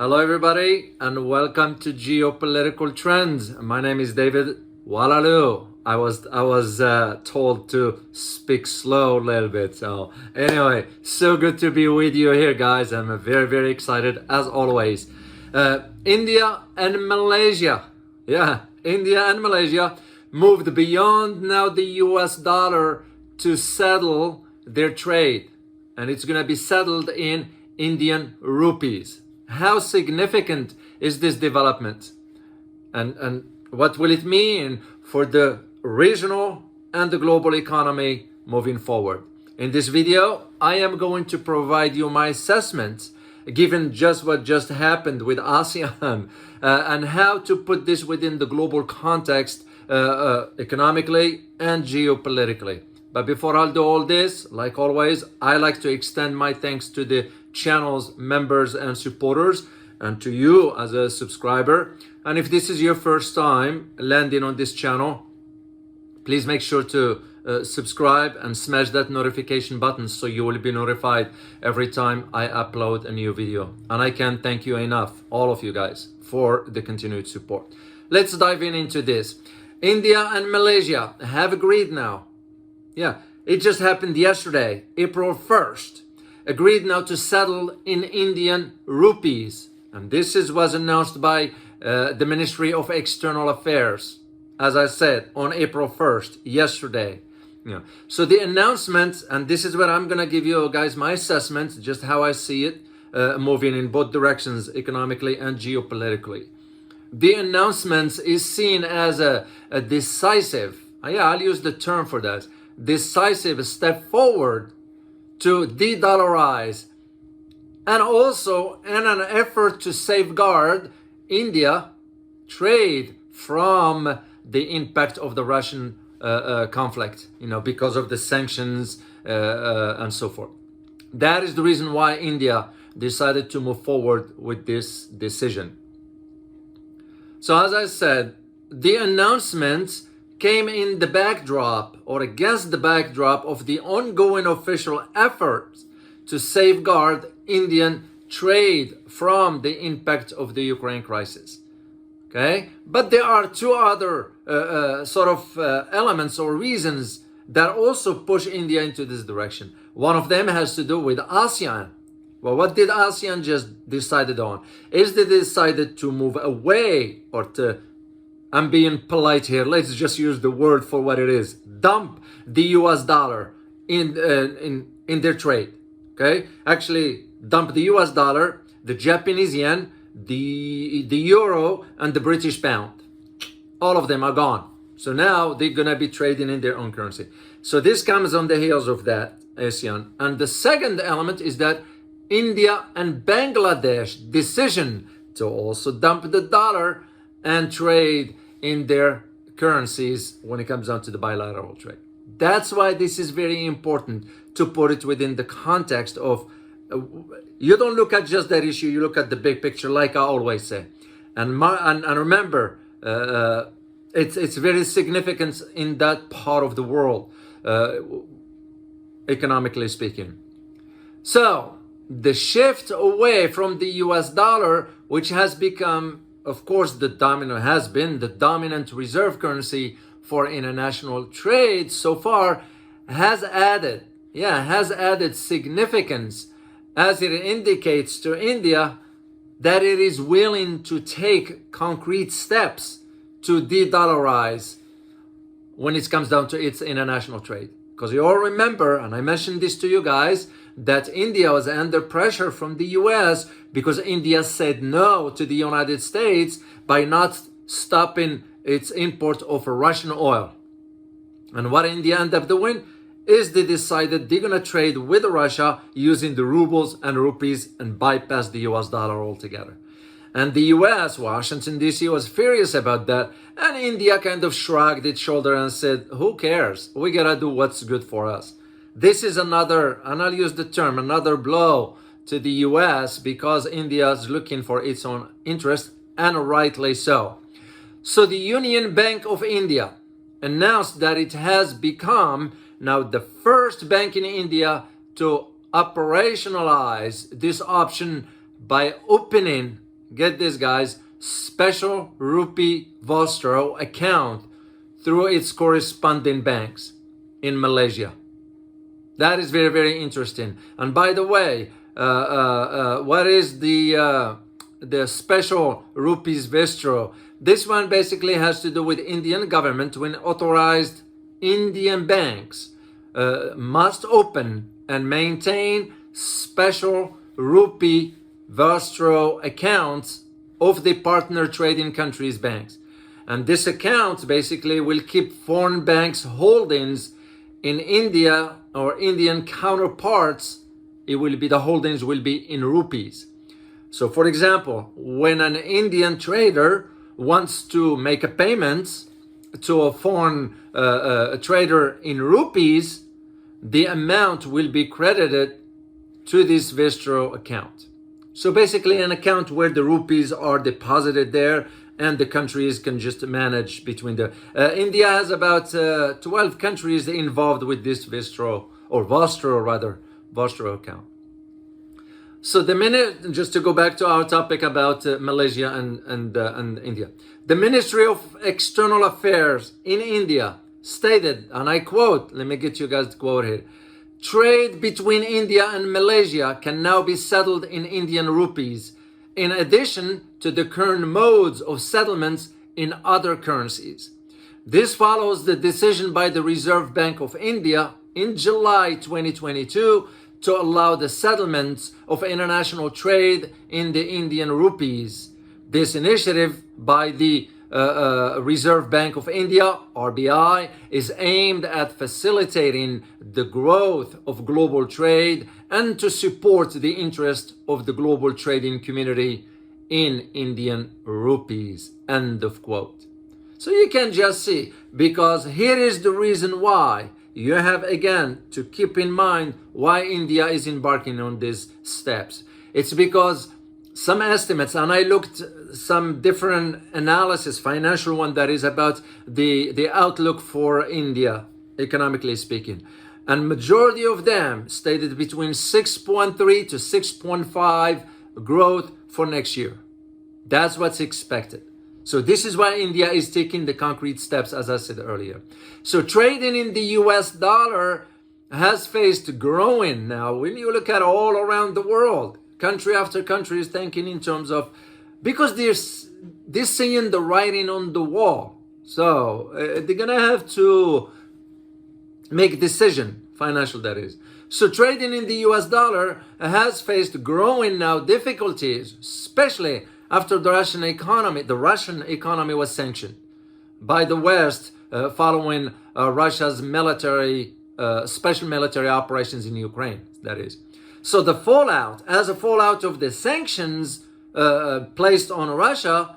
Hello everybody and welcome to Geopolitical Trends. My name is David Oualaalou. I was told to speak slow a little bit. So anyway, so good to be with you here, guys. I'm very excited as always. India and Malaysia. Yeah, India and Malaysia moved beyond now the US dollar to settle their trade. And it's going to be settled in Indian rupees. How significant is this development? And what will it mean for the regional and the global economy moving forward? In this video, I am going to provide you my assessments given just what just happened with ASEAN and how to put this within the global context economically and geopolitically. But before I'll do all this, like always, I like to extend my thanks to the channel's members and supporters and to you as a subscriber. And if this is your first time landing on this channel, please make sure to subscribe and smash that notification button so you will be notified every time I upload a new video. And I can't thank you enough, all of you guys, for the continued support. Let's dive into this. India and Malaysia have agreed now. Yeah, it just happened yesterday, April 1st. Agreed now to settle in Indian rupees. And this was announced by the Ministry of External Affairs, as I said, on April 1st, yesterday. Yeah. So the announcement, and this is where I'm going to give you guys my assessment, just how I see it, moving in both directions, economically and geopolitically. The announcement is seen as a decisive, I'll use the term for that, decisive step forward to de-dollarize, and also in an effort to safeguard India trade from the impact of the Russian conflict, because of the sanctions and so forth. That is the reason why India decided to move forward with this decision. So as I said, the announcement came in the backdrop or against the backdrop of the ongoing official efforts to safeguard Indian trade from the impact of the Ukraine crisis. Okay, but there are two other elements or reasons that also push India into this direction. One of them has to do with ASEAN. Well, what did ASEAN just decided on? Is they decided to move away, or to, I'm being polite here, let's just use the word for what it is, dump the US dollar in their trade. Okay, actually dump the US dollar, the Japanese yen, the euro, and the British pound. All of them are gone. So now they're gonna be trading in their own currency. So this comes on the heels of that, ASEAN. And the second element is that India and Bangladesh decision to also dump the dollar and trade in their currencies when it comes down to the bilateral trade. That's why this is very important to put it within the context of, you don't look at just that issue, you look at the big picture, like I always say. And remember, it's very significant in that part of the world, economically speaking. So the shift away from the US dollar, which has become, of course, has been the dominant reserve currency for international trade so far, has added significance, as it indicates to India that it is willing to take concrete steps to de-dollarize when it comes down to its international trade. Because you all remember, and I mentioned this to you guys, that India was under pressure from the US because India said no to the United States by not stopping its import of Russian oil. And what India ended up doing is they decided they're going to trade with Russia using the rubles and rupees and bypass the US dollar altogether. And the US, Washington DC, was furious about that. And India kind of shrugged its shoulder and said, who cares? We got to do what's good for us. This is another, and I'll use the term, another blow to the US because India is looking for its own interest, and rightly so. So the Union Bank of India announced that it has become now the first bank in India to operationalize this option by opening get this guys, special rupee Vostro account through its corresponding banks in Malaysia. That is very, very interesting. And by the way, what is the special rupees Vostro? This one basically has to do with Indian government when authorized Indian banks must open and maintain special rupee Vostro accounts of the partner trading countries' banks. And this account basically will keep foreign banks' holdings in India or Indian counterparts. The holdings will be in rupees. So for example, when an Indian trader wants to make a payment to a foreign trader in rupees, the amount will be credited to this Vostro account. So basically an account where the rupees are deposited there and the countries can just manage between the... India has about 12 countries involved with this Vostro account. So the minute, just to go back to our topic about Malaysia and India, the Ministry of External Affairs in India stated, and I quote, let me get you guys the quote here, trade between India and Malaysia can now be settled in Indian rupees, in addition to the current modes of settlements in other currencies. This follows the decision by the Reserve Bank of India in July 2022 to allow the settlements of international trade in the Indian rupees. This initiative by the Reserve Bank of India, RBI, is aimed at facilitating the growth of global trade and to support the interest of the global trading community in Indian rupees. End of quote. So you can just see, because here is the reason why you have again to keep in mind why India is embarking on these steps. It's because some estimates, and I looked some different analysis, financial one that is about the outlook for India, economically speaking. And majority of them stated between 6.3 to 6.5 growth for next year. That's what's expected. So this is why India is taking the concrete steps, as I said earlier. So trading in the US dollar has faced growing now. When you look at all around the world, country after country is thinking in terms of, because they're seeing the writing on the wall. So they're gonna have to make a decision, financial that is. So trading in the US dollar has faced growing now difficulties, especially after the Russian economy was sanctioned by the West following Russia's special military operations in Ukraine, that is. So the fallout, as a fallout of the sanctions placed on Russia,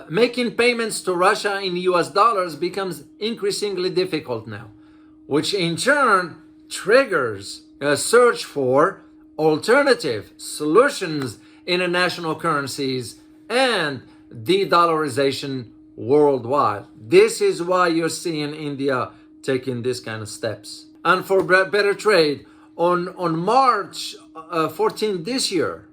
making payments to Russia in US dollars becomes increasingly difficult now, which in turn triggers a search for alternative solutions in international currencies and de-dollarization worldwide. This is why you're seeing India taking this kind of steps. And for better trade, on March 14 this year,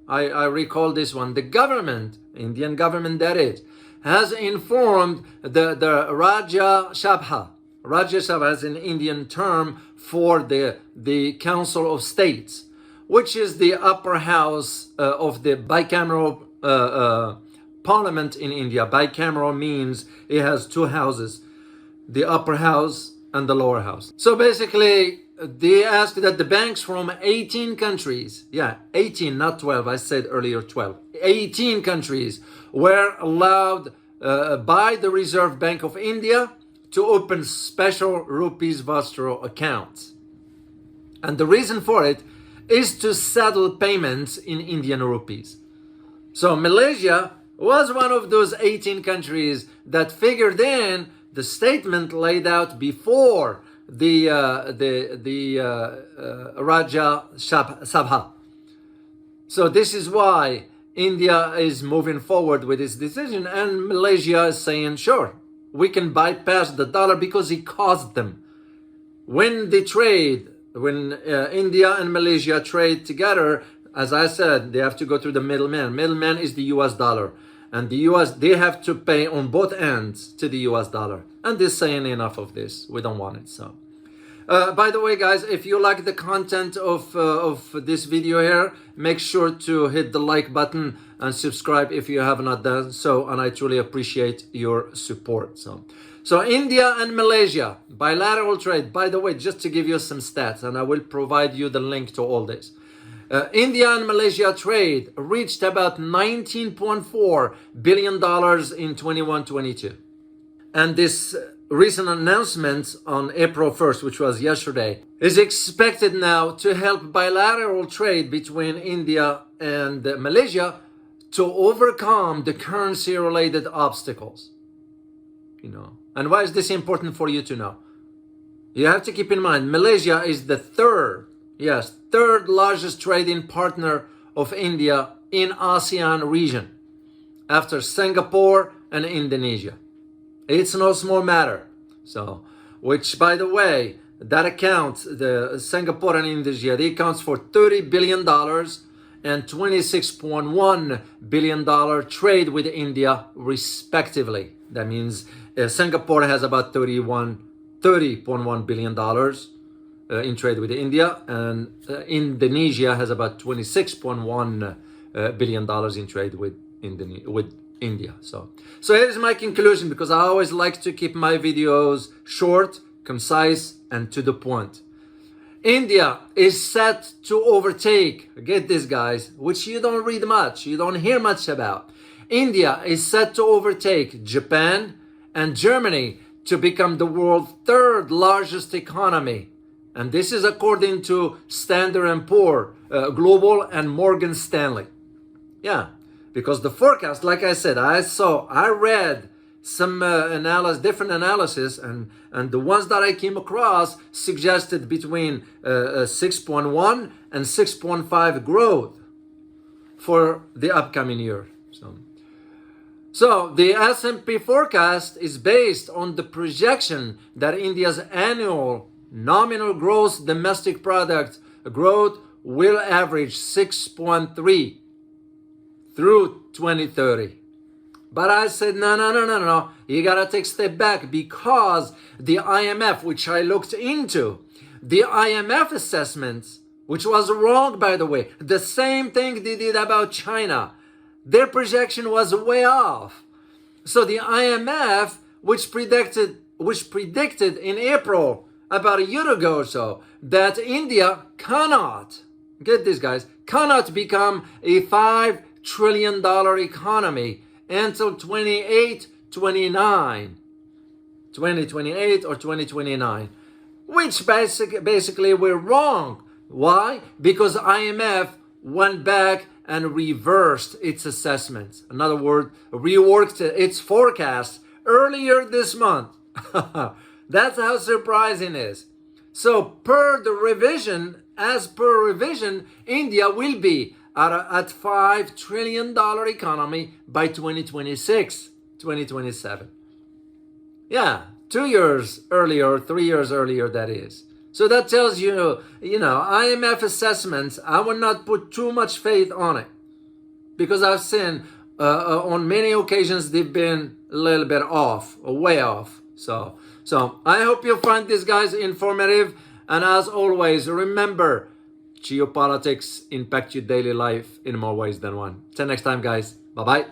I recall this one, the government, Indian government that is, has informed the Rajya Sabha. Rajya Sabha is an Indian term for the Council of States, which is the upper house of the bicameral parliament in India. Bicameral means it has two houses, the upper house and the lower house. So basically, they asked that the banks from 18 countries, 18, not 12, I said earlier 12, 18 countries were allowed by the Reserve Bank of India to open special rupees Vostro accounts. And the reason for it is to settle payments in Indian rupees. So Malaysia was one of those 18 countries that figured in the statement laid out before the Rajya Sabha. So this is why India is moving forward with this decision, and Malaysia is saying, sure, we can bypass the dollar because it caused them. When India and Malaysia trade together, as I said, they have to go through the middleman. Middleman is the US dollar. And the US, they have to pay on both ends to the US dollar. And they're saying enough of this. We don't want it. So, by the way, guys, if you like the content of this video here, make sure to hit the like button and subscribe if you have not done so. And I truly appreciate your support. So India and Malaysia, bilateral trade. By the way, just to give you some stats, and I will provide you the link to all this. India and Malaysia trade reached about $19.4 billion in 21-22. And this recent announcement on April 1st, which was yesterday, is expected now to help bilateral trade between India and Malaysia to overcome the currency-related obstacles. And why is this important for you to know? You have to keep in mind, Malaysia is the third largest trading partner of India in ASEAN region, after Singapore and Indonesia. It's no small matter. So, which, by the way, that accounts, the Singapore and Indonesia, they accounts for $30 billion and $26.1 billion trade with India, respectively. That means Singapore has about $30.1 billion in trade with India, and Indonesia has about $26.1 billion in trade with India. So here's my conclusion, because I always like to keep my videos short, concise, and to the point. India is set to overtake, get this guys, which you don't read much, you don't hear much about. India is set to overtake Japan and Germany to become the world's third largest economy. And this is according to Standard & Poor Global and Morgan Stanley. Yeah, because the forecast, like I said, I read some different analysis, and the ones that I came across suggested between 6.1 and 6.5 growth for the upcoming year. So the S&P forecast is based on the projection that India's annual nominal gross domestic product growth will average 6.3 through 2030. But I said, no. You gotta take a step back, because the IMF, which I looked into, the IMF assessments, which was wrong, by the way, the same thing they did about China, their projection was way off. So the IMF, which predicted in April, about a year ago or so, that India cannot, get this guys, cannot become a $5 trillion economy until 2028 or 2029, which basically we're wrong. Why? Because IMF went back and reversed its assessments. In other words, reworked its forecast earlier this month. That's how surprising it is. So as per revision, India will be at $5 trillion economy by 2026, 2027. Yeah, 2 years earlier, 3 years earlier, that is. So that tells you, IMF assessments, I would not put too much faith on it, because I've seen on many occasions they've been a little bit off, way off. So I hope you find this, guys, informative. And as always, remember, geopolitics impact your daily life in more ways than one. Till next time, guys. Bye-bye.